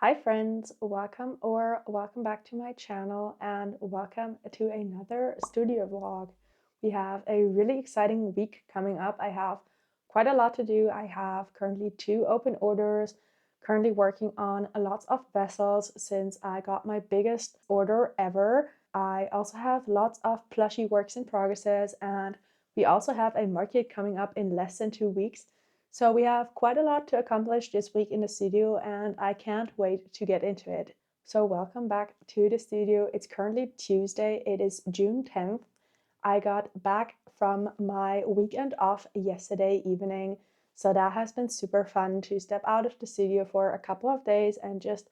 Hi friends, welcome back to my channel and welcome to another studio vlog. We have a really exciting week coming up. I have quite a lot to do. I have currently 2 open orders, currently working on lots of vessels since I got my biggest order ever. I also have lots of plushie works in progresses, and we also have a market coming up in less than 2 weeks. So we have quite a lot to accomplish this week in the studio, and I can't wait to get into it. So welcome back to the studio. It's currently Tuesday. It is June 10th. I got back from my weekend off yesterday evening, so that has been super fun to step out of the studio for a couple of days and just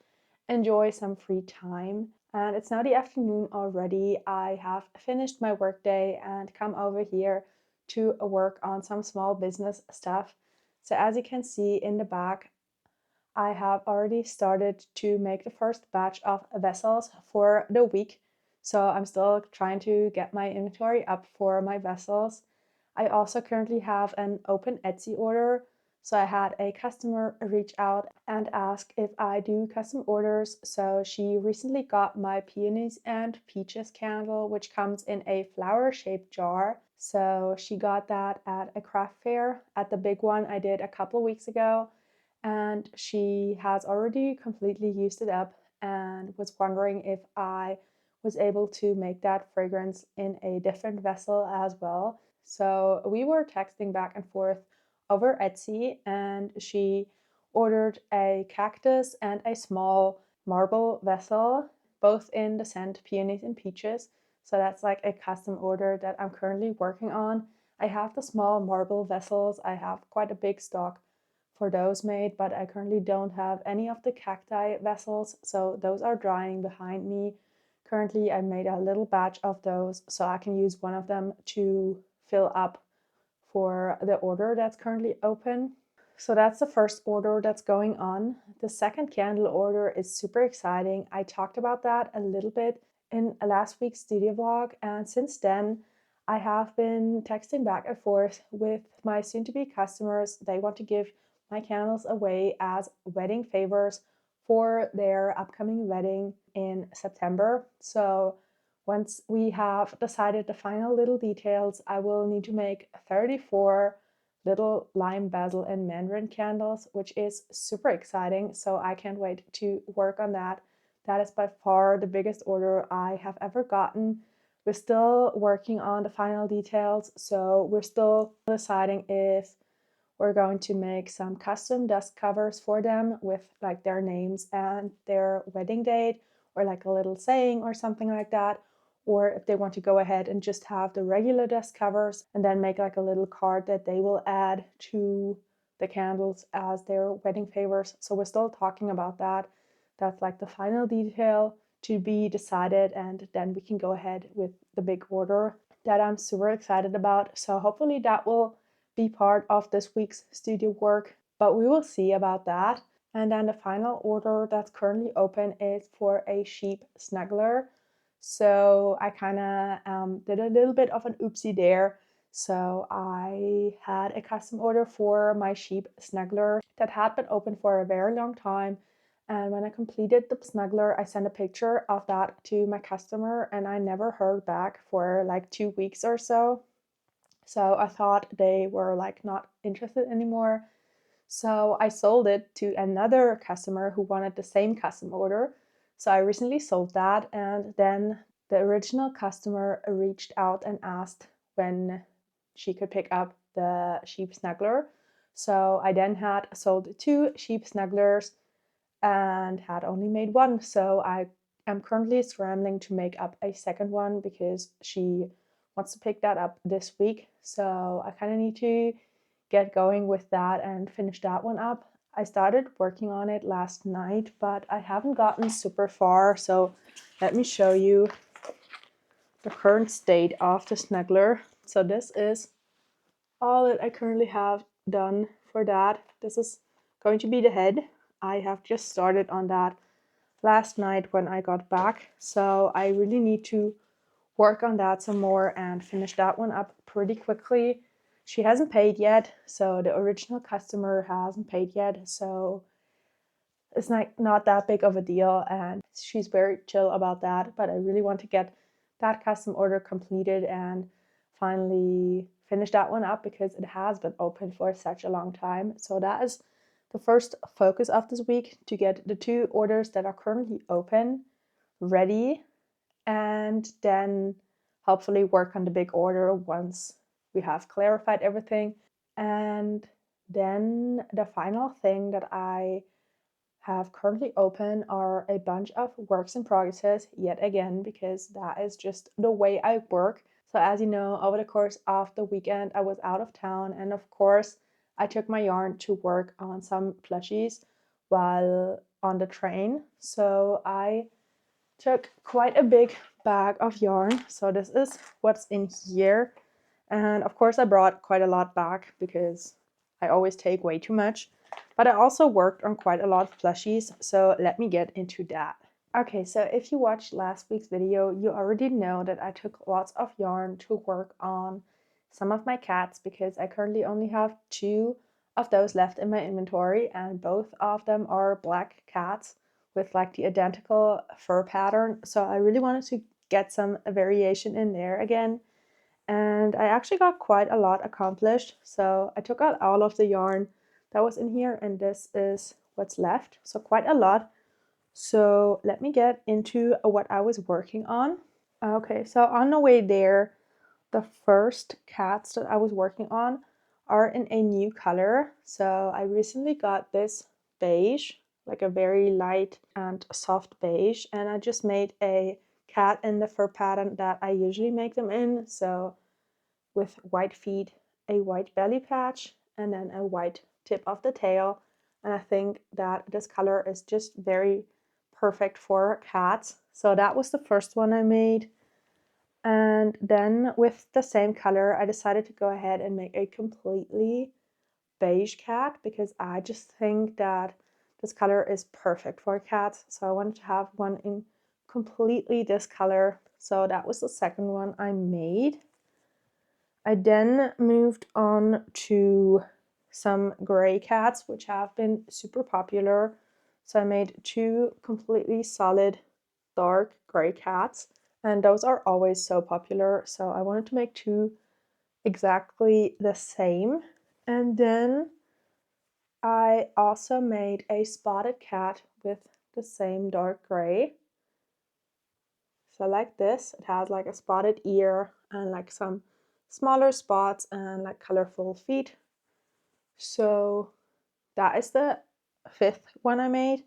enjoy some free time. And it's now the afternoon already. I have finished my workday and come over here to work on some small business stuff. So as you can see in the back, I have already started to make the first batch of vessels for the week. So I'm still trying to get my inventory up for my vessels. I also currently have an open Etsy order. So I had a customer reach out and ask if I do custom orders. So she recently got my peonies and peaches candle, which comes in a flower-shaped jar. So she got that at a craft fair at the big one I did a couple of weeks ago, and she has already completely used it up and was wondering if I was able to make that fragrance in a different vessel as well. So we were texting back and forth over Etsy, and she ordered a cactus and a small marble vessel, both in the scent peonies and peaches. So that's like a custom order that I'm currently working on. I have the small marble vessels. I have quite a big stock for those made, but I currently don't have any of the cacti vessels, so those are drying behind me. Currently, I made a little batch of those, so I can use one of them to fill up for the order that's currently open. So that's the first order that's going on. The second candle order is super exciting. I talked about that a little bit in last week's studio vlog, and since then I have been texting back and forth with my soon-to-be customers. They want to give my candles away as wedding favors for their upcoming wedding in September. So once we have decided the final little details, I will need to make 34 little lime basil and mandarin candles, which is super exciting. So I can't wait to work on that. That is by far the biggest order I have ever gotten. We're still working on the final details, so we're still deciding if we're going to make some custom dust covers for them with like their names and their wedding date, or like a little saying or something like that, or if they want to go ahead and just have the regular dust covers and then make like a little card that they will add to the candles as their wedding favors. So we're still talking about that. That's like the final detail to be decided, and then we can go ahead with the big order that I'm super excited about. So hopefully that will be part of this week's studio work, but we will see about that. And then the final order that's currently open is for a sheep snuggler. So I kind of did a little bit of an oopsie there. So I had a custom order for my sheep snuggler that had been open for a very long time. And when I completed the snuggler, I sent a picture of that to my customer, and I never heard back for like 2 weeks or so. So I thought they were like not interested anymore. So I sold it to another customer who wanted the same custom order. So I recently sold that, and then the original customer reached out and asked when she could pick up the sheep snuggler. So I then had sold 2 sheep snugglers and had only made one. So I am currently scrambling to make up a second one because she wants to pick that up this week. So I kind of need to get going with that and finish that one up. I started working on it last night, but I haven't gotten super far. So let me show you the current state of the snuggler. So this is all that I currently have done for that. This is going to be the head. I have just started on that last night when I got back, so I really need to work on that some more and finish that one up pretty quickly. She hasn't paid yet, so the original customer hasn't paid yet, so it's like not that big of a deal, and she's very chill about that. But I really want to get that custom order completed and finally finish that one up because it has been open for such a long time. So that is the first focus of this week, to get the 2 orders that are currently open ready, and then hopefully work on the big order once we have clarified everything. And then the final thing that I have currently open are a bunch of works in progress yet again, because that is just the way I work. So as you know, over the course of the weekend I was out of town, and of course I took my yarn to work on some plushies while on the train. So I took quite a big bag of yarn. So this is what's in here, and of course I brought quite a lot back because I always take way too much. But I also worked on quite a lot of plushies, so let me get into that. Okay, so if you watched last week's video, you already know that I took lots of yarn to work on some of my cats, because I currently only have 2 of those left in my inventory, and both of them are black cats with like the identical fur pattern. So I really wanted to get some variation in there again. And I actually got quite a lot accomplished. So I took out all of the yarn that was in here, and this is what's left. So quite a lot. So let me get into what I was working on. Okay, so on the way there, the first cats that I was working on are in a new color. So I recently got this beige, like a very light and soft beige, and I just made a cat in the fur pattern that I usually make them in. So with white feet, a white belly patch, and then a white tip of the tail. And I think that this color is just very perfect for cats. So that was the first one I made. And then with the same color, I decided to go ahead and make a completely beige cat, because I just think that this color is perfect for cats. So I wanted to have one in completely this color. So that was the second one I made. I then moved on to some gray cats, which have been super popular. So I made 2 completely solid dark gray cats, and those are always so popular. So I wanted to make 2 exactly the same. And then I also made a spotted cat with the same dark gray. So like this, it has like a spotted ear and like some smaller spots and like colorful feet. So that is the 5th one I made.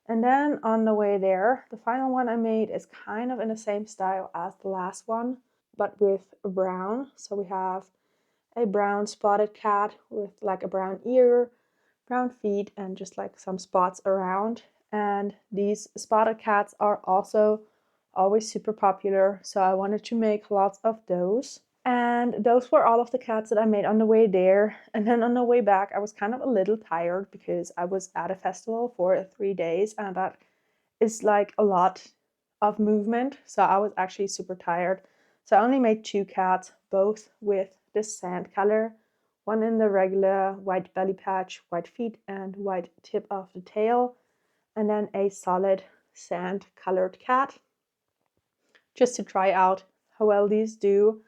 And then on the way there, the final one I made is kind of in the same style as the last one, but with brown. So we have a brown spotted cat with like a brown ear, brown feet, and just like some spots around. And these spotted cats are also always super popular, so I wanted to make lots of those. And those were all of the cats that I made on the way there. And then on the way back, I was kind of a little tired because I was at a festival for 3 days, and that is like a lot of movement. So I was actually super tired. So I only made 2 cats, both with this sand color, one in the regular white belly patch, white feet, and white tip of the tail, and then a solid sand colored cat, just to try out how well these do.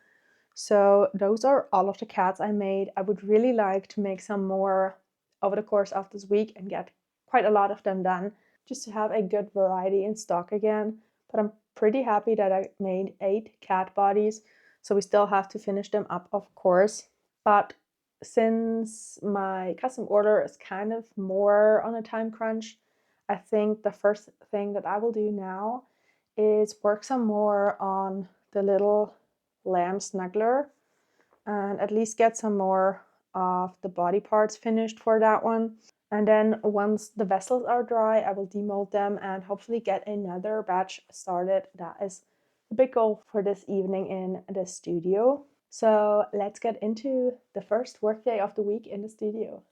So those are all of the cats I made. I would really like to make some more over the course of this week and get quite a lot of them done, just to have a good variety in stock again. But I'm pretty happy that I made 8 cat bodies, so we still have to finish them up, of course. But since my custom order is kind of more on a time crunch, I think the first thing that I will do now is work some more on the little lamb snuggler and at least get some more of the body parts finished for that one. And then once the vessels are dry, I will demold them and hopefully get another batch started. That is the big goal for this evening in the studio. So let's get into the first workday of the week in the studio.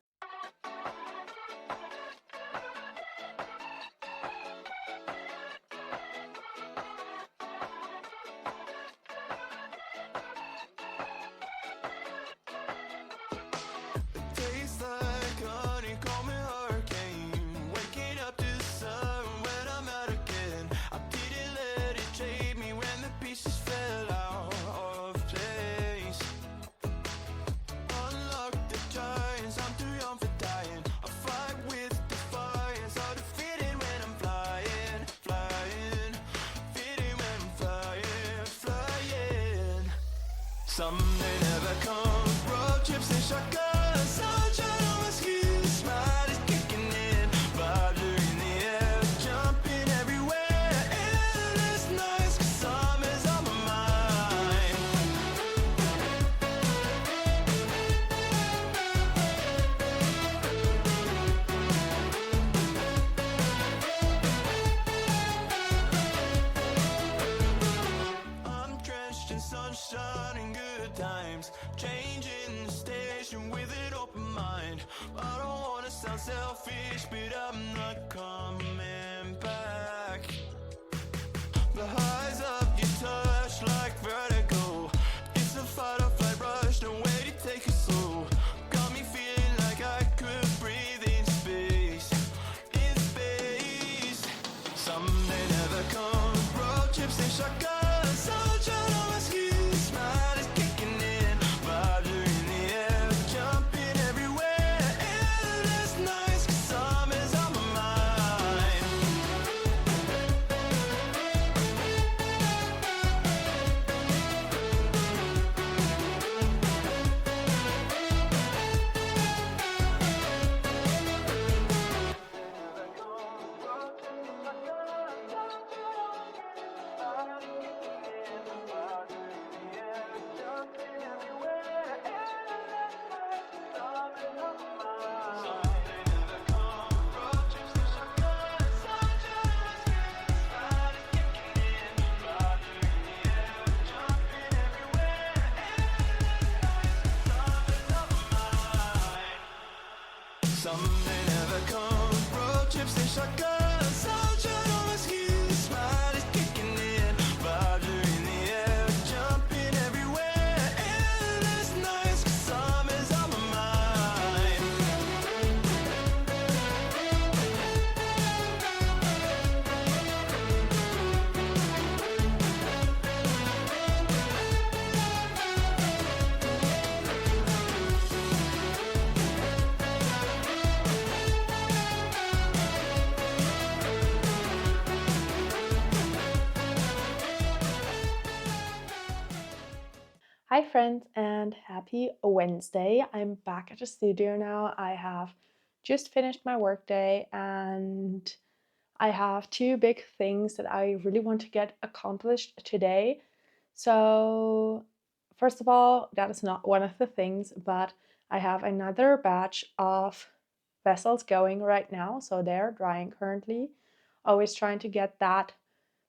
Tastes like honey, call me hurricane. Waking up to Someday never comes, road trips and shotguns, sunshine on my skin, smile is kicking in, vibes are in the air, jumping everywhere, endless nights, 'cause summer's on my mind. I'm drenched in sunshine and good times, changing the station with an open mind. I don't wanna sound selfish, but I'm not coming back. The highs of your touch like vertigo, it's a fight or flight rush, no way to take it slow. Got me feeling like I could breathe in space, in space. Someday never comes, road trips and shotguns, sunshine on my skin, smile is kicking in, vibes are in the air, jumping everywhere, endless nights, 'cause summer's on my mind. Someday never comes, road trips and shotguns, sunshine on my skin, smile is kicking in, vibes are in the air, jumping everywhere, endless nights, 'cause summer's on my mind. Hi friends and happy Wednesday. I'm back at the studio now. I have just finished my workday and I have two big things that I really want to get accomplished today. So first of all, that is not one of the things, but I have another batch of vessels going right now. So they're drying currently. Always trying to get that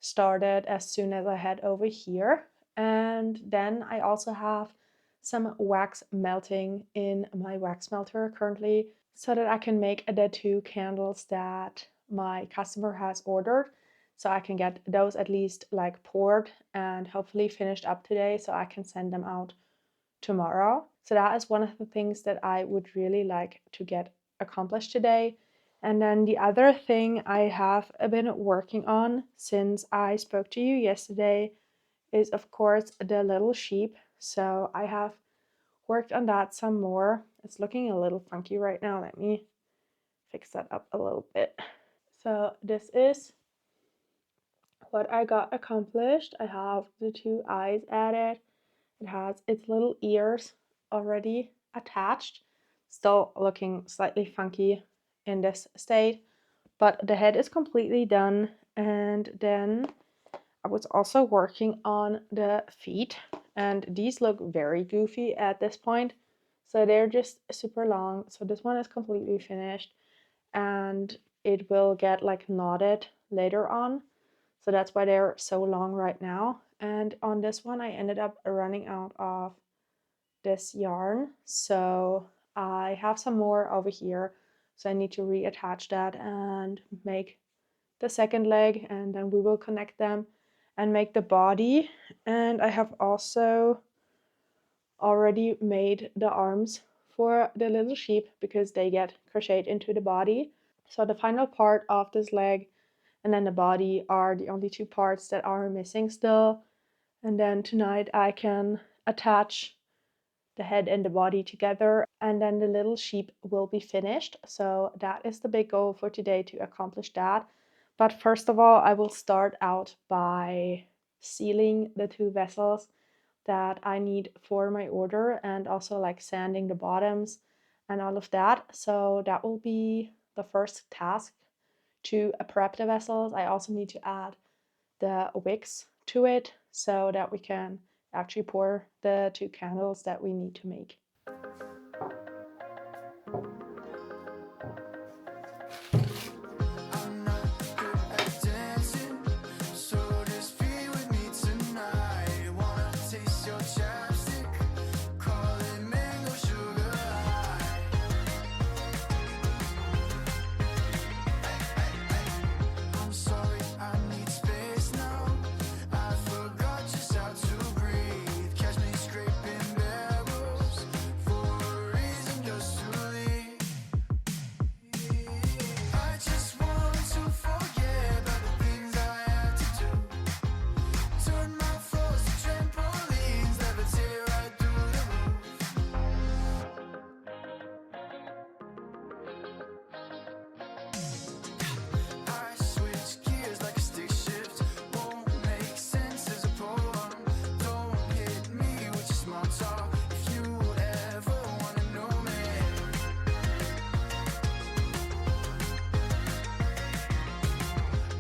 started as soon as I head over here. And then I also have some wax melting in my wax melter currently so that I can make the two candles that my customer has ordered. So I can get those at least like poured and hopefully finished up today so I can send them out tomorrow. So that is one of the things that I would really like to get accomplished today. And then the other thing I have been working on since I spoke to you yesterday is of course the little sheep. So I have worked on that some more. It's looking a little funky right now. Let me fix that up a little bit. So this is what I got accomplished. I have the two eyes added. It has its little ears already attached. Still looking slightly funky in this state, but the head is completely done. And then I was also working on the feet, and these look very goofy at this point. So they're just super long. So this one is completely finished and it will get like knotted later on. So that's why they're so long right now. And on this one, I ended up running out of this yarn. So I have some more over here. So I need to reattach that and make the second leg, and then we will connect them and make the body. And I have also already made the arms for the little sheep because they get crocheted into the body. So the final part of this leg and then the body are the only two parts that are missing still. And then tonight I can attach the head and the body together, and then the little sheep will be finished. So that is the big goal for today, to accomplish that. But first of all, I will start out by sealing the two vessels that I need for my order, and also like sanding the bottoms and all of that. So that will be the first task to prep the vessels. I also need to add the wicks to it so that we can actually pour the 2 candles that we need to make. I'm not good at dancing, so just be with me tonight. Wanna taste your chapstick, call it mango sugar high. I'm sorry, I need space now. I forgot just how to breathe. Catch me scraping bare roofs for a reason just to leave. I just want to forget about the things I had to do. Turn my floors to trampolines, levitate right through the roof. I switch gears like a stick shift. Won't make sense as a poem. Don't hit me with your small talk if you ever wanna know me.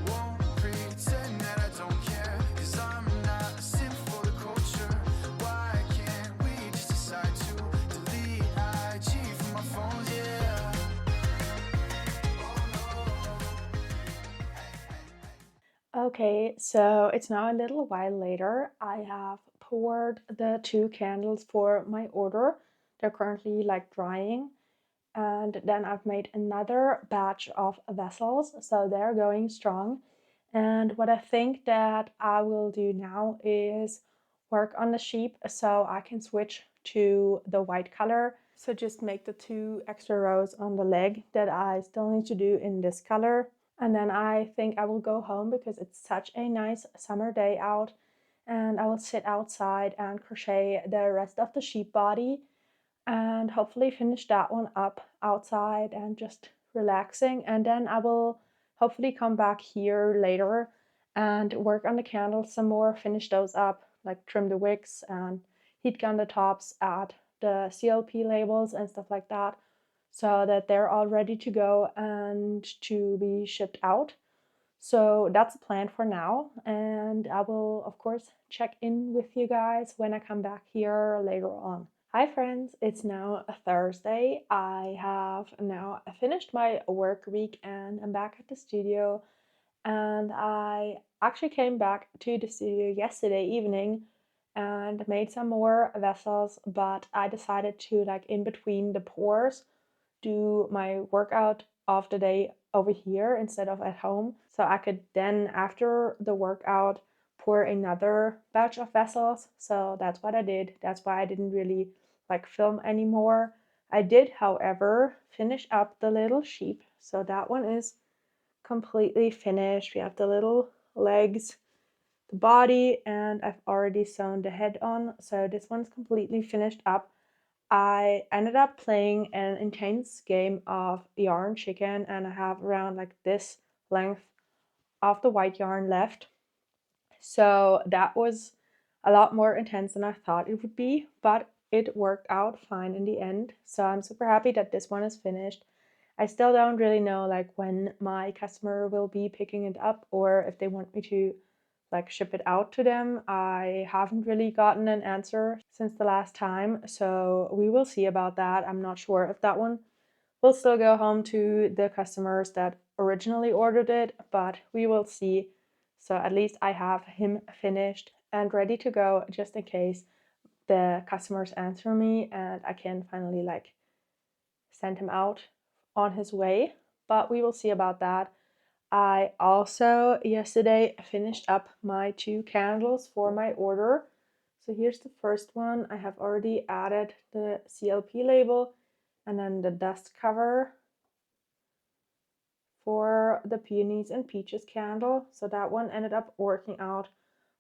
Won't pretend that I don't care, 'cause I'm not a simp for the culture. Why can't we just decide to delete IG from my phones, yeah? Okay, so it's now a little while later. I have poured the 2 candles for my order. They're currently like drying. And then I've made another batch of vessels, so they're going strong. And what I think that I will do now is work on the sheep so I can switch to the white color. So just make the 2 extra rows on the leg that I still need to do in this color. And then I think I will go home because it's such a nice summer day out, and I will sit outside and crochet the rest of the sheep body and hopefully finish that one up outside and just relaxing. And then I will hopefully come back here later and work on the candles some more, finish those up, like trim the wicks and heat gun the tops, add the CLP labels and stuff like that, so that they're all ready to go and to be shipped out. So that's the plan for now, and I will of course check in with you guys when I come back here later on. Hi friends, it's now a Thursday. I have now finished my work week and I'm back at the studio, and I actually came back to the studio yesterday evening and made some more vessels, but I decided to, like, in between the pours, do my workout of the day over here instead of at home, so I could then after the workout pour another batch of vessels. So that's what I did. That's why I didn't really like film anymore. I did, however, finish up the little sheep, so that one is completely finished. We have the little legs, the body, and I've already sewn the head on, so this one's completely finished up. I ended up playing an intense game of yarn chicken, and I have around like this length of the white yarn left. So that was a lot more intense than I thought it would be, but it worked out fine in the end. So I'm super happy that this one is finished. I still don't really know like when my customer will be picking it up or if they want me to like ship it out to them. I haven't really gotten an answer since the last time, so we will see about that. I'm not sure if that one will still go home to the customers that originally ordered it, but we will see. So at least I have him finished and ready to go just in case the customers answer me and I can finally like send him out on his way, but we will see about that. I also yesterday finished up my 2 candles for my order. So here's the first one. I have already added the CLP label and then the dust cover for the peonies and peaches candle. So that one ended up working out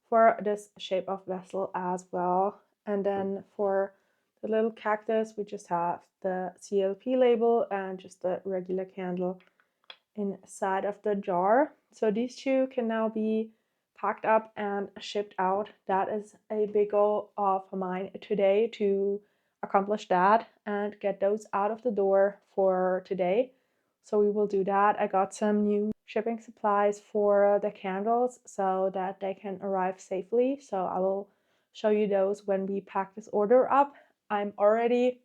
for this shape of vessel as well. And then for the little cactus, we just have the CLP label and just the regular candle inside of the jar. So these 2 can now be packed up and shipped out. That is a big goal of mine today, to accomplish that and get those out of the door for today. So we will do that. I got some new shipping supplies for the candles so that they can arrive safely. So I will show you those when we pack this order up. I'm already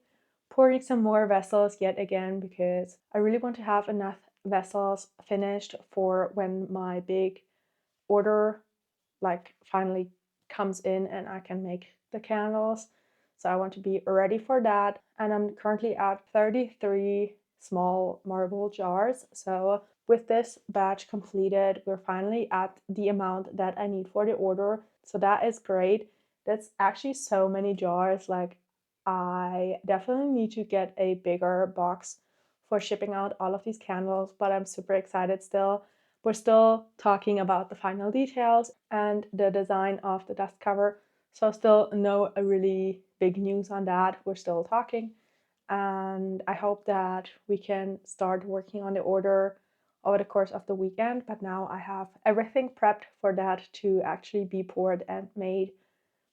pouring some more vessels yet again because I really want to have enough vessels finished for when my big order like finally comes in and I can make the candles. So I want to be ready for that. And I'm currently at 33 small marble jars. So with this batch completed, we're finally at the amount that I need for the order. So that is great. That's actually so many jars. Like, I definitely need to get a bigger box for shipping out all of these candles, but I'm super excited still. We're still talking about the final details and the design of the dust cover, so still no really big news on that. We're still talking, and I hope that we can start working on the order over the course of the weekend. But now I have everything prepped for that to actually be poured and made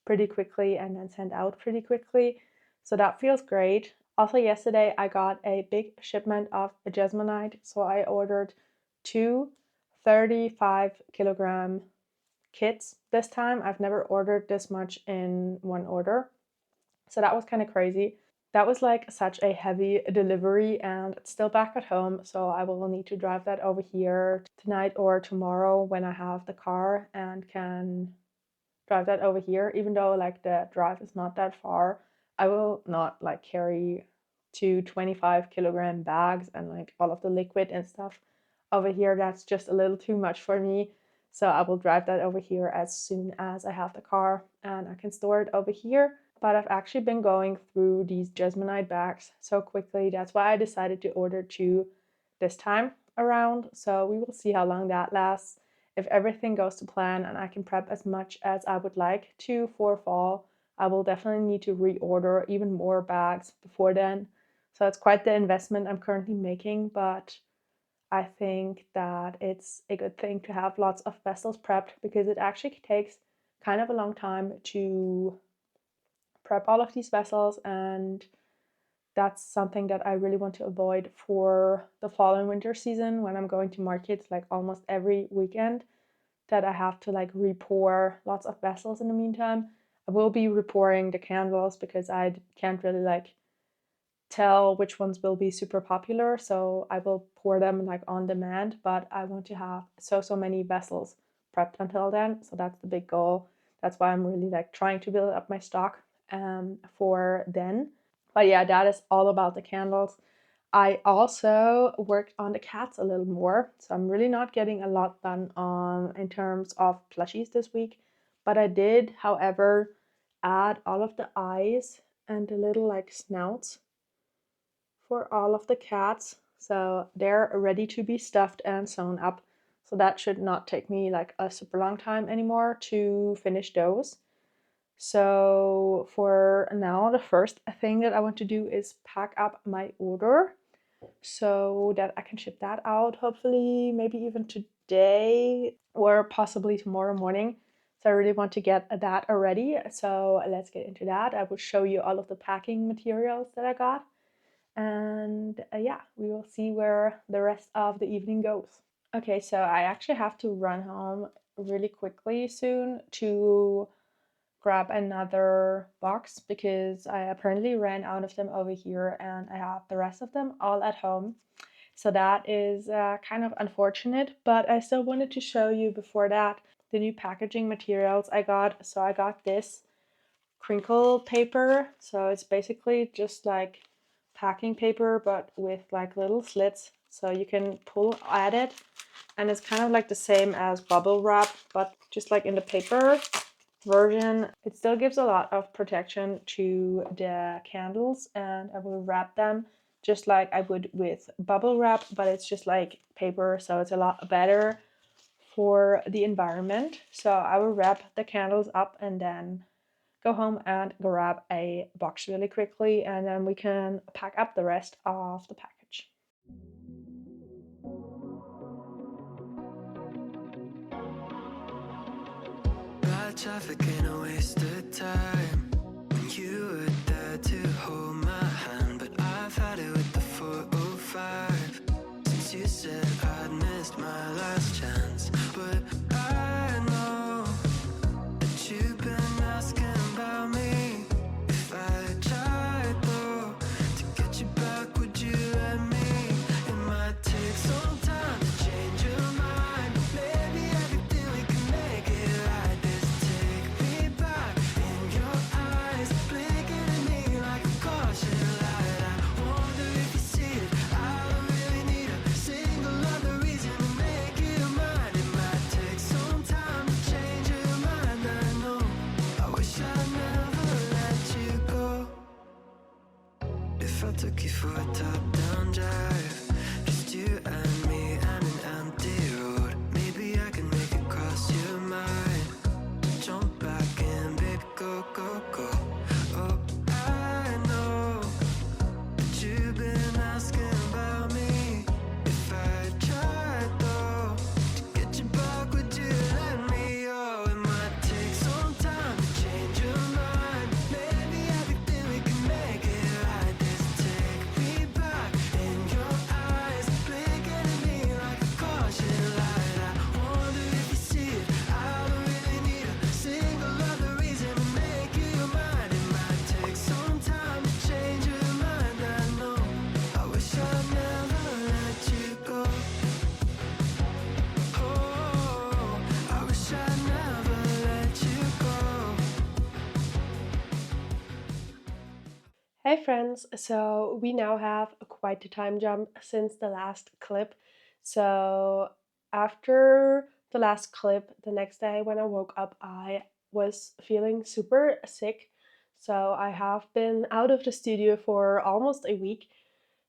pretty quickly and then sent out pretty quickly. So that feels great. Also, yesterday I got a big shipment of jesmonite, so I ordered two 35-kilogram kits this time. I've never ordered this much in one order, so that was kind of crazy. That was like such a heavy delivery, and it's still back at home, so I will need to drive that over here tonight or tomorrow when I have the car and can drive that over here. Even though like the drive is not that far, I will not like carry two 25-kilogram bags and like all of the liquid and stuff over here. That's just a little too much for me. So I will drive that over here as soon as I have the car and I can store it over here. But I've actually been going through these jesmonite bags so quickly. That's why I decided to order two this time around. So we will see how long that lasts. If everything goes to plan and I can prep as much as I would like to for fall, I will definitely need to reorder even more bags before then. So it's quite the investment I'm currently making, but I think that it's a good thing to have lots of vessels prepped, because it actually takes kind of a long time to prep all of these vessels, and that's something that I really want to avoid for the fall and winter season when I'm going to markets like almost every weekend, that I have to like re-pour lots of vessels in the meantime. I will be repouring the candles because I can't really like tell which ones will be super popular, so I will pour them like on demand, but I want to have so many vessels prepped until then, so that's the big goal. That's why I'm really like trying to build up my stock for then. But yeah, that is all about the candles. I also worked on the cats a little more, so I'm really not getting a lot done on in terms of plushies this week. But I did, however, add all of the eyes and the little like snouts for all of the cats. So they're ready to be stuffed and sewn up. So that should not take me like a super long time anymore to finish those. So for now, the first thing that I want to do is pack up my order so that I can ship that out, hopefully maybe even today or possibly tomorrow morning. So I really want to get that already. So let's get into that. I will show you all of the packing materials that I got. And yeah, we will see where the rest of the evening goes. Okay, so I actually have to run home really quickly soon to grab another box because I apparently ran out of them over here and I have the rest of them all at home. So that is kind of unfortunate, but I still wanted to show you before that the new packaging materials I got. So I got this crinkle paper. So it's basically just like packing paper but with like little slits, so you can pull at it, and it's kind of like the same as bubble wrap, but just like in the paper version. It still gives a lot of protection to the candles, and I will wrap them just like I would with bubble wrap, but it's just like paper, so it's a lot better for the environment. So I will wrap the candles up and then go home and grab a box really quickly, and then we can pack up the rest of the package. traffic ain't a waste of time. When you were there to hold my hand, but I've had it with the 405 since you said I'd missed my last chance. But I know that you've been asking about me. If I tried though to get you back, would you let me? It might take some time to change your mind. Maybe everything we can make it right. This take me back in your eyes, blinking at me like a caution light. I wonder if you see it. I don't really need a single other reason to make it mine. It might take some time to change your mind. I know. I wish I'd never let you go. If I took you for a top-down drive, just you and me and an empty road, maybe I can make it cross your mind. Jump back in, baby, go, go, go. Oh, I know that you've been asking about me. If I tried though to get you back, would you let me? Oh, it might take some time to change your mind. Maybe everything we can make it right. This take me back in your eyes, blinking at me like a caution light. I wonder if you see it. I don't really need a single other reason to make you mine. It might take some time to change your mind. I know. I wish I'd never let you go. Oh, I wish I'd never let you go. Hey friends, so we now have quite a time jump since the last clip. So after the last clip, the next day when I woke up, I was feeling super sick. So I have been out of the studio for almost a week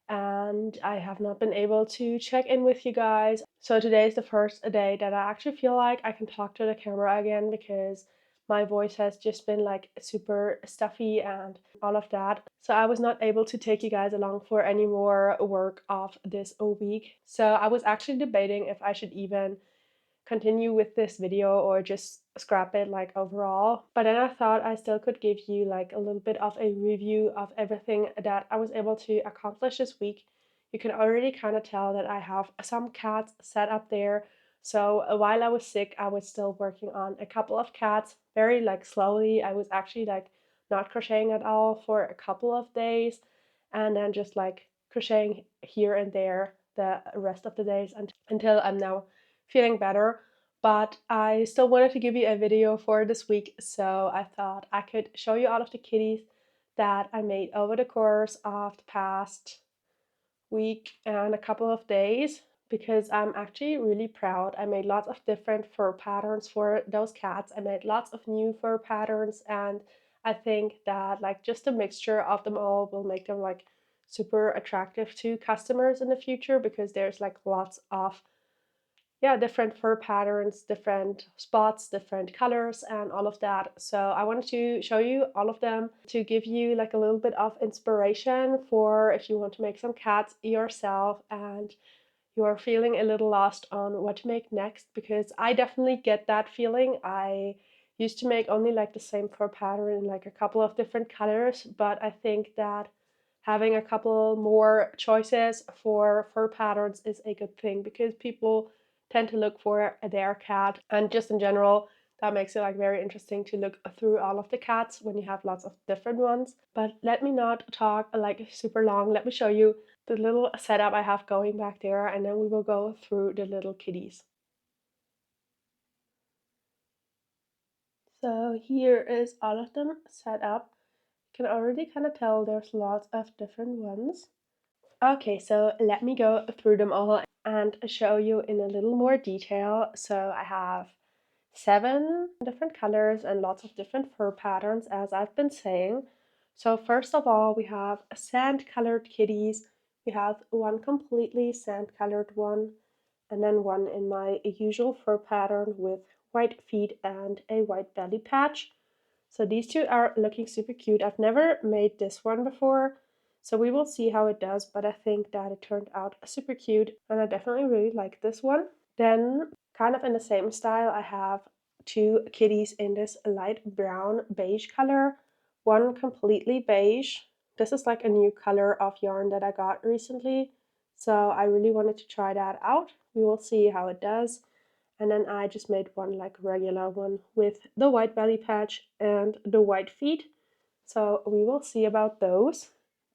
and I have not been able to check in with you guys. So today is the first day that I actually feel like I can talk to the camera again because my voice has just been like super stuffy and all of that. So I was not able to take you guys along for any more work of this week. So I was actually debating if I should even continue with this video or just scrap it like overall. But then I thought I still could give you like a little bit of a review of everything that I was able to accomplish this week. You can already kind of tell that I have some cats set up there. So while I was sick, I was still working on a couple of cats very like slowly. I was actually like not crocheting at all for a couple of days and then just like crocheting here and there the rest of the days until I'm now feeling better. But I still wanted to give you a video for this week, so I thought I could show you all of the kitties that I made over the course of the past week and a couple of days because I'm actually really proud. I made lots of different fur patterns for those cats. I made lots of new fur patterns, and I think that like just a mixture of them all will make them like super attractive to customers in the future because there's like lots of different fur patterns, different spots, different colors, and all of that. So I wanted to show you all of them to give you like a little bit of inspiration for if you want to make some cats yourself and you're feeling a little lost on what to make next, because I definitely get that feeling. I used to make only like the same fur pattern in like a couple of different colors, but I think that having a couple more choices for fur patterns is a good thing because people tend to look for their cat, and just in general that makes it like very interesting to look through all of the cats when you have lots of different ones. But let me not talk like super long. Let me show you the little setup I have going back there, and then we will go through the little kitties. So here is all of them set up. You can already kind of tell there's lots of different ones. Okay, so let me go through them all and show you in a little more detail. So I have 7 different colors and lots of different fur patterns, as I've been saying. So first of all, we have sand colored kitties. We have one completely sand colored one, and then one in my usual fur pattern with white feet and a white belly patch. So these two are looking super cute. I've never made this one before, so we will see how it does, but I think that it turned out super cute and I definitely really like this one. Then kind of in the same style, I have two kitties in this light brown beige color, one completely beige. This is like a new color of yarn that I got recently, so I really wanted to try that out. We will see how it does. And then I just made one like regular one with the white belly patch and the white feet. So we will see about those.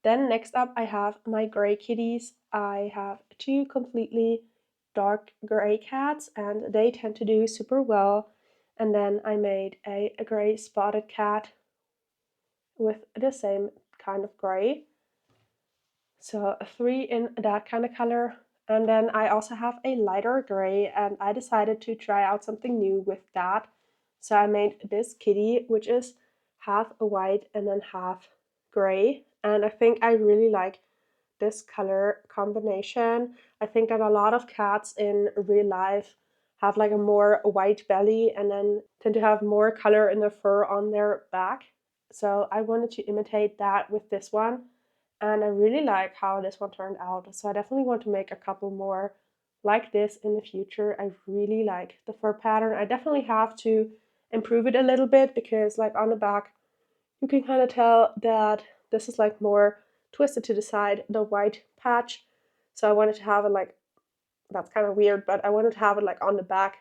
Then next up I have my gray kitties. I have two completely dark gray cats and they tend to do super well. And then I made a gray spotted cat with the same kind of gray. So three in that kind of color. And then I also have a lighter gray and I decided to try out something new with that. So I made this kitty, which is half white and then half gray. And I think I really like this color combination. I think that a lot of cats in real life have like a more white belly and then tend to have more color in the fur on their back. So I wanted to imitate that with this one. And I really like how this one turned out. So I definitely want to make a couple more like this in the future. I really like the fur pattern. I definitely have to improve it a little bit because like on the back you can kind of tell that this is like more twisted to the side, the white patch. So I wanted to have it like, that's kind of weird, but I wanted to have it like on the back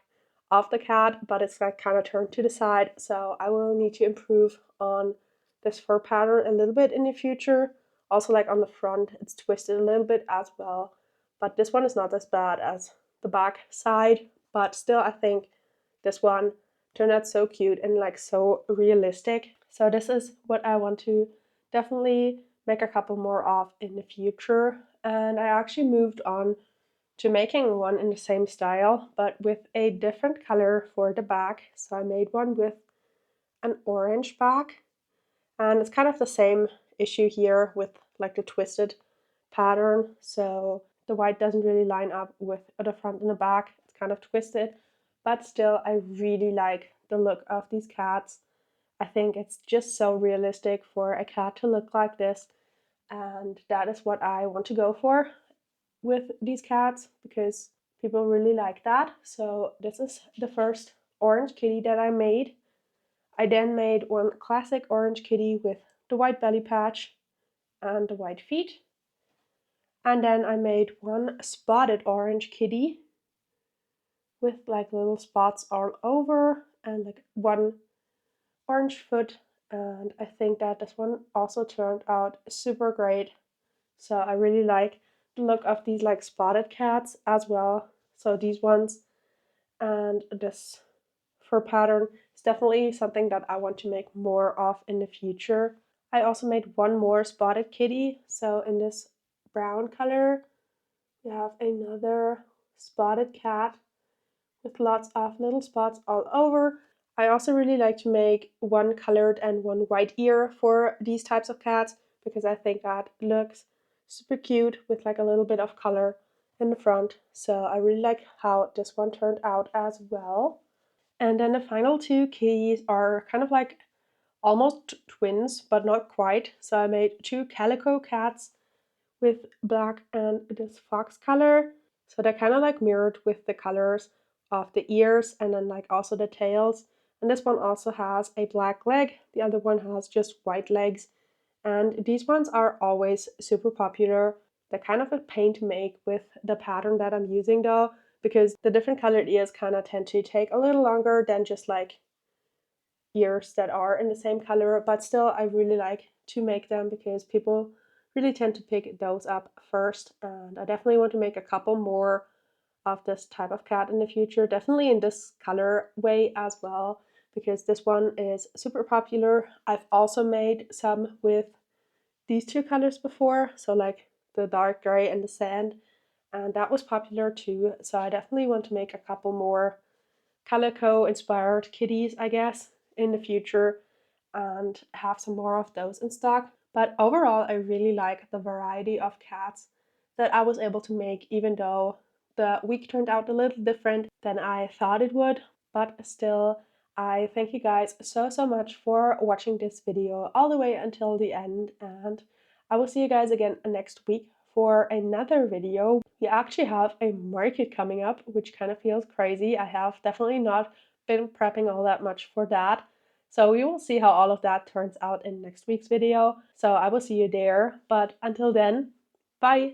of the cat, but it's like kind of turned to the side. So I will need to improve on this fur pattern a little bit in the future. Also like on the front, it's twisted a little bit as well. But this one is not as bad as the back side, but still I think this one turned out so cute and like so realistic. So this is what I want to definitely make a couple more of in the future. And I actually moved on to making one in the same style, but with a different color for the back. So I made one with an orange back, and it's kind of the same issue here with like the twisted pattern. So the white doesn't really line up with the front and the back. It's kind of twisted, but still I really like the look of these cats. I think it's just so realistic for a cat to look like this, and that is what I want to go for with these cats because people really like that. So this is the first orange kitty that I made. I then made one classic orange kitty with the white belly patch and the white feet. And then I made one spotted orange kitty with like little spots all over and like one orange foot. And I think that this one also turned out super great. So I really like the look of these like spotted cats as well. So these ones and this fur pattern is definitely something that I want to make more of in the future. I also made one more spotted kitty. So in this brown color, we have another spotted cat with lots of little spots all over. I also really like to make one colored and one white ear for these types of cats because I think that looks super cute with like a little bit of color in the front. So I really like how this one turned out as well. And then the final two kitties are kind of like almost twins, but not quite. So I made two calico cats with black and this fox color. So they're kind of like mirrored with the colors of the ears and then like also the tails. And this one also has a black leg. The other one has just white legs. And these ones are always super popular. They're kind of a pain to make with the pattern that I'm using though, because the different colored ears kind of tend to take a little longer than just like ears that are in the same color. But still, I really like to make them because people really tend to pick those up first. And I definitely want to make a couple more of this type of cat in the future, definitely in this color way as well, because this one is super popular. I've also made some with these two colors before, so like the dark gray and the sand, and that was popular too. So I definitely want to make a couple more calico inspired kitties, I guess, in the future and have some more of those in stock. But overall, I really like the variety of cats that I was able to make, even though the week turned out a little different than I thought it would. But still, I thank you guys so much for watching this video all the way until the end, and I will see you guys again next week for another video. We actually have a market coming up, which kind of feels crazy. I have definitely not been prepping all that much for that. So we will see how all of that turns out in next week's video. So I will see you there. But until then, bye!